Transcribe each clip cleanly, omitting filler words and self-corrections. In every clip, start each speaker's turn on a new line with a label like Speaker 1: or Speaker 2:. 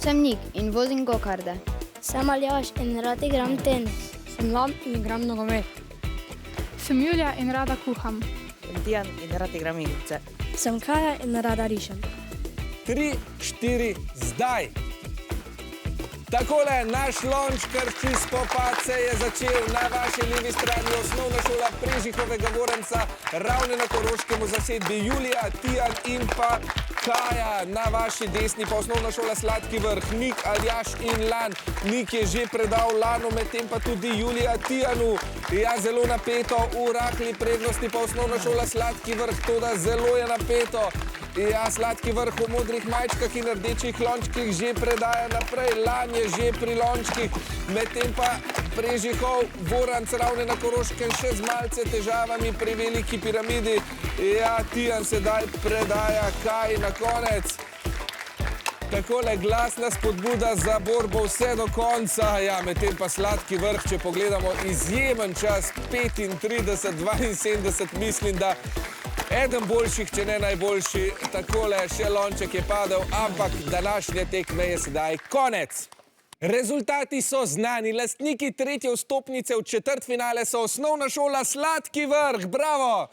Speaker 1: Sem Nik in vozim gokarde.
Speaker 2: Sem Aljaž in rad igram tenis.
Speaker 3: Sem Lam in igram nogomet.
Speaker 4: Sem Julija in rada kuham.
Speaker 5: Sem Dijan in rad igram igrice.
Speaker 2: Sem Kaja in rada rišem.
Speaker 6: 3, 4, zdaj! Takole, naš lončkarski spopad se je začel na vaši levi strani. Osnovna šola Prežihovega Voranca, Ravne na Koroškem, v zasedbi Julija, Tijan in pa Kaja. Na vaši desni pa osnovna šola Sladki Vrh, Nik, Aljaž in Lan. Nik je že predal Lanu, medtem pa tudi Julija Tijanu. Ja, zelo napeto, v rahli prednosti pa osnovna šola Sladki Vrh, toda zelo je napeto. Ja, Sladki Vrh v modrih majčkah in rdečih lončkih že predaja naprej. Lan je že pri lončkih, medtem pa Prežihov Voranc, Ravne na Koroškem še z malce težavami pri veliki piramidi. Ja, Tijan sedaj predaja Kaj na konec. Takole, glasna spodbuda za borbo vse do konca. Ja, medtem pa Sladki Vrh, če pogledamo, izjemen čas, 35-72, mislim, da eden boljših, če ne najboljši. Takole, še lonček je padel, ampak današnje tekme je sedaj konec. Rezultati so znani. Lastniki tretje vstopnice v četrtfinale so osnovna šola Sladki Vrh. Bravo!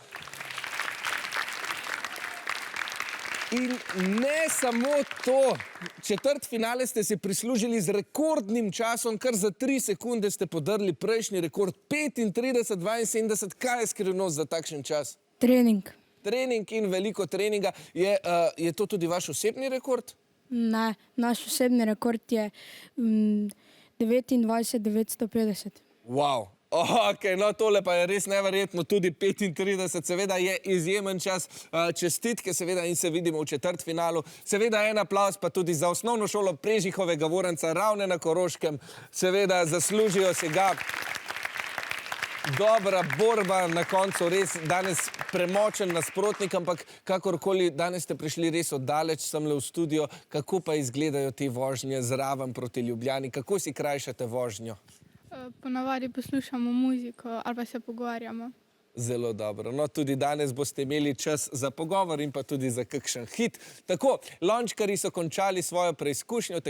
Speaker 6: In ne samo to, četrtfinale ste si prislužili z rekordnim časom, kar za 3 sekunde ste podrli prejšnji rekord, 35-72. Kaj je skrivnost za takšen čas?
Speaker 3: Trening.
Speaker 6: Trening in veliko treninga. Je to tudi vaš osebni rekord?
Speaker 3: Ne, naš osebni rekord je 29,950.
Speaker 6: Wow. Ok, no tole pa je res neverjetno, tudi 35, seveda je izjemen čas. Čestitke seveda in se vidimo v četrtfinalu. Seveda en aplavz pa tudi za osnovno šolo Prežihovega Voranca, Ravne na Koroškem. Seveda zaslužijo se ga. Dobra borba na koncu, res danes premočen nasprotnik, ampak kakorkoli danes ste prišli res oddaleč semle v studio. Kako pa izgledajo te vožnje zraven proti Ljubljani? Kako si krajšate vožnjo?
Speaker 4: Ponavadi poslušamo muziko ali pa se pogovarjamo.
Speaker 6: Zelo dobro. No, tudi danes boste imeli čas za pogovor in pa tudi za kakšen hit. Tako, lončkarji so končali svojo preizkušnjo.